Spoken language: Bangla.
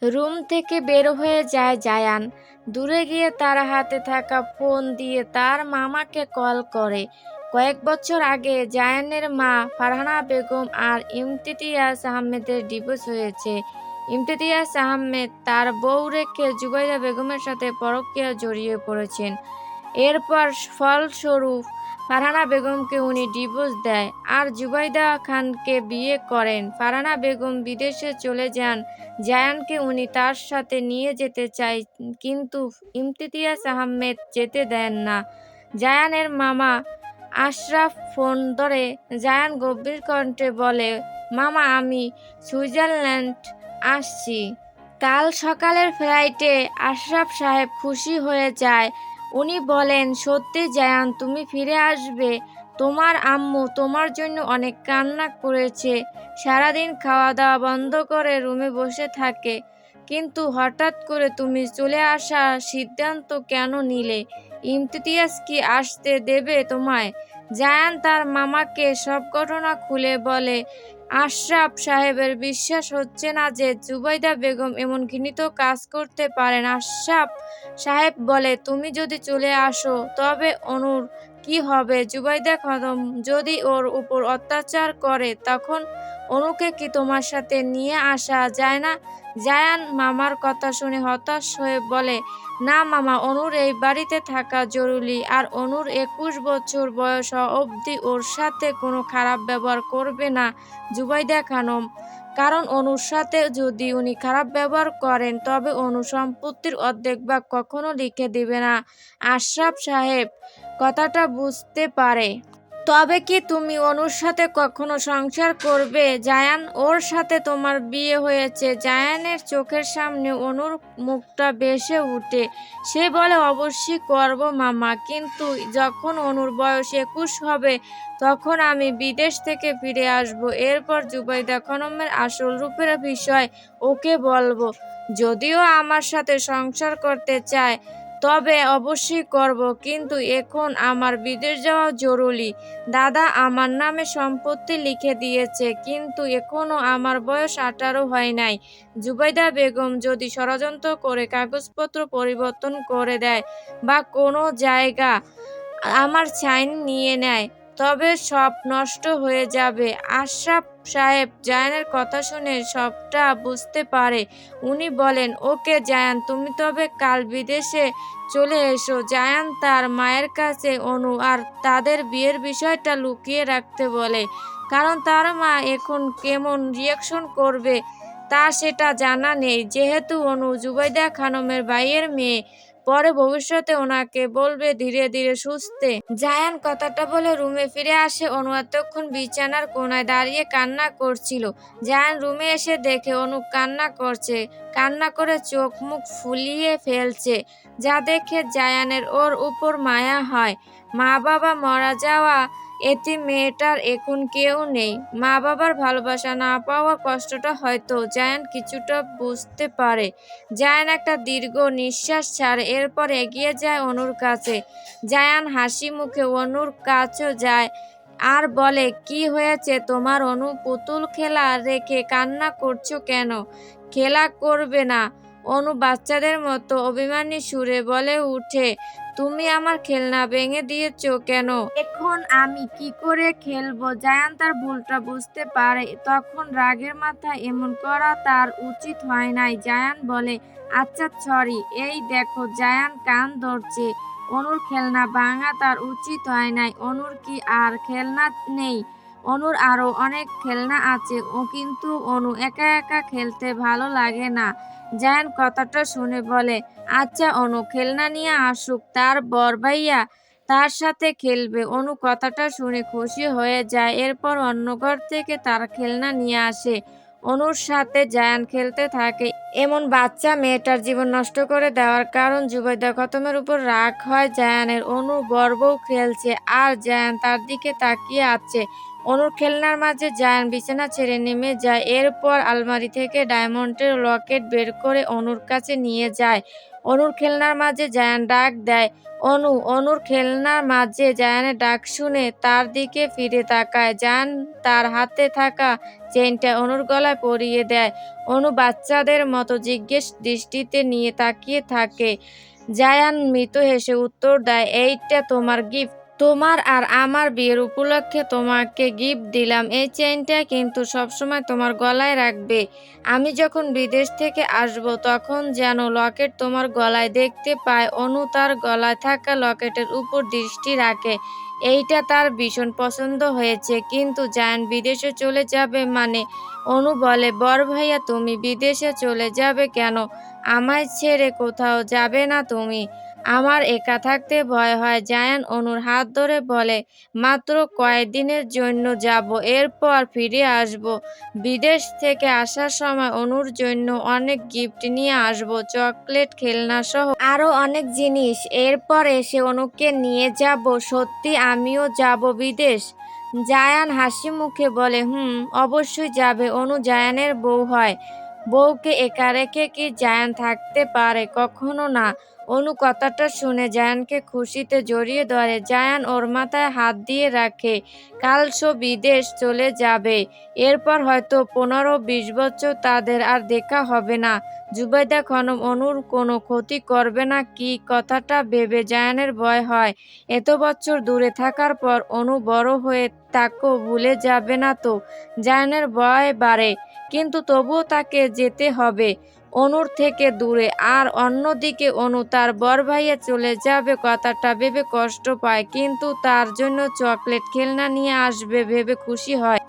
রুম থেকে বের হয়ে যায় জায়ান। দূরে গিয়ে তার হাতে থাকা ফোন দিয়ে তার মামাকে কল করে। কয়েক বছর আগে জায়ানের মা ফারহানা বেগম আর ইমতিয়াজ আহমেদের ডিভোর্স হয়েছে। ইমতিয়াজ আহমেদ তার বউ রেখে জুবাইদা বেগমের সাথে পরকীয়া জড়িয়ে পড়েছেন। এরপর ফলস্বরূপ ফারহানা বেগমকে উনি ডিভোর্স দেয় আর জুবাইদা খানকে বিয়ে করেন। ফারহানা বেগম বিদেশে চলে যান। জায়ানকে উনি তার সাথে নিয়ে যেতে চায়, কিন্তু ইমতিয়াজ আহমেদ যেতে দেন না। জায়ানের মামা আশরাফ ফোন ধরে। জায়ান গম্ভীর কণ্ঠে বলে, মামা, আমি সুইজারল্যান্ড আসছি। কাল সকালের ফ্লাইটে। আশরাফ সাহেব খুশি হয়ে যায়। উনি বলেন, সত্যি জায়ান, তুমি ফিরে আসবে? তোমার আম্মু তোমার জন্য অনেক কান্না করেছে। সারাদিন খাওয়া দাওয়া বন্ধ করে রুমে বসে থাকে। কিন্তু হঠাৎ করে তুমি চলে আসার সিদ্ধান্ত কেন নিলে? ইমতিয়াজ কি আসতে দেবে তোমায়? জায়ান তার মামাকে সব ঘটনা খুলে বলে। আশরাফ সাহেবের বিশ্বাস হচ্ছে না যে জুবাইদা বেগম এমন ঘৃণিত কাজ করতে পারেন। আশরাফ সাহেব বলে, তুমি যদি চলে আসো তবে অনুর কি হবে? জুবাইদা খানম যদি ওর উপর অত্যাচার করে তখন অনুকে কি তোমার সাথে নিয়ে আসা যায় না? জায়ান মামার কথা শুনে হতাশ হয়ে বলে, না মামা, অনুর এই বাড়িতে থাকা জরুরি। আর অনুর 21 বছর বয়স অবধি ওর সাথে কোনো খারাপ ব্যবহার করবে না জুবাইদা খানম। কারণ অনুর সাথে যদি উনি খারাপ ব্যবহার করেন তবে অনু সম্পত্তির অর্ধেক ভাগ কখনো লিখে দিবে না। আশরাফ সাহেব কথাটা বুঝতে পারে। তবে কি তুমি অনুর সাথে কখনো সংসার করবে? জায়ান, ওর সাথে তোমার বিয়ে হয়েছে। জায়ানের চোখের সামনে অনুর মুখটা ভেসে ওঠে। সে বলে, অবশ্যই করব মামা, কিন্তু যখন অনুর বয়স 21 হবে তখন আমি বিদেশ থেকে ফিরে আসব। এরপর জুবাইদা খানমের আসল রূপের বিষয় ওকে বলবো। যদিও আমার সাথে সংসার করতে চায় তবে অবশ্যই করব, কিন্তু এখন আমার বিদেশ যাওয়া জরুরি। দাদা আমার নামে সম্পত্তি লিখে দিয়েছে, কিন্তু এখনো আমার বয়স 18 হয় নাই। জুবাইদা বেগম যদি ষড়যন্ত্র করে কাগজপত্র পরিবর্তন করে দেয় বা কোনো জায়গা আমার সাইন নিয়ে নেয় তবে সব নষ্ট হয়ে যাবে। আশরাফ সাহেব জায়ানের কথা শুনে সবটা বুঝতে পারে। উনি বলেন, ওকে জায়ান, তুমি তবে কাল বিদেশে চলে এসো। জায়ান তার মায়ের কাছে অনু আর তাদের বিয়ের বিষয়টা লুকিয়ে রাখতে বলে, কারণ তার মা এখন কেমন রিয়াকশন করবে তা সেটা জানা নেই। যেহেতু অনু জুবাইদা খানমের ভাইয়ের মেয়ে, পরে ভবিষ্যতে ওনাকে বলবে ধীরে ধীরে সুস্থে। জায়ান কথাটা বলে রুমে ফিরে আসে। অনু এতক্ষণ বিছানার কোনায় দাঁড়িয়ে কান্না করছিল। জায়ান রুমে এসে দেখে অনু কান্না করছে, কান্না করে চোখ মুখ ফুলিয়ে ফেলছে, যা দেখে জায়ানের ওর উপর মায়া হয়। মা বাবা মারা যাওয়া এতিম মেয়েটার এখন কেউ নেই। মা বাবার ভালোবাসা না পাওয়ার কষ্টটা হয়তো জায়ান কিছুটা বুঝতে পারে। জায়ান একটা দীর্ঘ নিঃশ্বাস ছাড়ে, এরপর এগিয়ে যায় অনুর কাছে। জায়ান হাসি মুখে অনুর কাছে যায় আর বলে, কি হয়েছে তোমার অনু? পুতুল খেলা রেখে কান্না করছো কেন? খেলা করবে না? অনু বাচ্চাদের মতো অভিমানী সুরে বলে উঠে, তুমি আমার খেলনা ভেঙে দিয়েছো কেন? এখন আমি কি করে খেলবো? জায়ান তার ভুলটা বুঝতে পারে। তখন রাগের মাথায় এমন করা তার উচিত হয় নাই। জায়ান বলে, আচ্ছা সরি। এই দেখো, জায়ান কান ধরছে। অনুর খেলনা ভাঙা তার উচিত হয় নাই। অনুর কি আর খেলনা নেই? অনুর আরো অনেক খেলনা আছে, ও কিন্তু অনু একা একা খেলতে ভালো লাগে না। জায়ান কথাটা শুনে বলে, আচ্ছা অনু খেলনা নিয়ে আসুক, তার বর ভাইয়া তার সাথে খেলবে। অনু কথাটা শুনে খুশি হয়ে যায়। এরপর অন্য ঘর থেকে তার খেলনা নিয়ে আসে। অনুর সাথে জায়ান খেলতে থাকে। এমন বাচ্চা মেয়েটার জীবন নষ্ট করে দেওয়ার কারণ জুবাইদা খানমের উপর রাগ হয় জায়ানের। অনু বর বউ খেলছে আর জায়ান তার দিকে তাকিয়ে আছে। অনুর খেলনার মাঝে জায়ান বিছানা ছেড়ে নেমে যায়। এরপর আলমারি থেকে ডায়মন্ডের লকেট বের করে অনুর কাছে নিয়ে যায়। অনুর খেলনার মাঝে জায়ান ডাক দেয়, অনু। অনুর খেলনার মাঝে জায়ানের ডাক শুনে তার দিকে ফিরে তাকায়। জায়ান তার হাতে থাকা চেইনটা অনুর গলায় পরিয়ে দেয়। অনু বাচ্চাদের মতো জিজ্ঞেস দৃষ্টিতে নিয়ে তাকিয়ে থাকে। জায়ান মৃদু হেসে উত্তর দেয়, এইটা তোমার গিফট। তোমার আর আমার বিয়ের উপলক্ষে তোমাকে গিফট দিলাম। এই চেইনটা কিন্তু সবসময় তোমার গলায় রাখবে। আমি যখন বিদেশ থেকে আসব তখন যেন লকেট তোমার গলায় দেখতে পায়। অনু তার গলায় থাকা লকেটের উপর দৃষ্টি রাখে। এইটা তার ভীষণ পছন্দ হয়েছে। কিন্তু জায়ান বিদেশে চলে যাবে মানে? অনু বলে, বড় ভাইয়া তুমি বিদেশে চলে যাবে কেন? আমায় ছেড়ে কোথাও যাবে না তুমি? আমার একা থাকতে ভয় হয়। জায়ান অনুর হাত ধরে বলে, মাত্র কয়েকদিনের জন্য যাব, এরপর ফিরে আসব। বিদেশ থেকে আসার সময় অনুর জন্য অনেক গিফট নিয়ে আসব, চকলেট, খেলনা সহ আরো অনেক জিনিস। এরপর এসে অনুকে নিয়ে যাব। সত্যি আমিও যাব বিদেশ? জায়ান হাসি মুখে বলে, অবশ্যই যাবে। অনু জায়ানের বউ হয়। বউকে একা রেখে কি জায়ান থাকতে পারে? কখনো না। অনু কথাটা শুনে জায়ানকে খুশিতে জড়িয়ে ধরে। জায়ান ওর মাথায় হাত দিয়ে রাখে। কাল সে বিদেশ চলে যাবে। এরপর হয়তো 15-20 বছর তাদের আর দেখা হবে না। জুবাইদা খানম অনুর কোনো ক্ষতি করবে না কি? কথাটা ভেবে জায়ানের ভয় হয়। এত বছর দূরে থাকার পর অনু বড় হয়ে তাকেও ভুলে যাবে না তো? জায়ানের ভয় বাড়ে, কিন্তু তবুও তাকে যেতে হবে অনুর থেকে দূরে। আর অন্যদিকে অনু তার বড় ভাইয়া চলে যাবে কথাটা ভেবে কষ্ট পায়, কিন্তু তার জন্য চকলেট, খেলনা নিয়ে আসবে ভেবে খুশি হয়।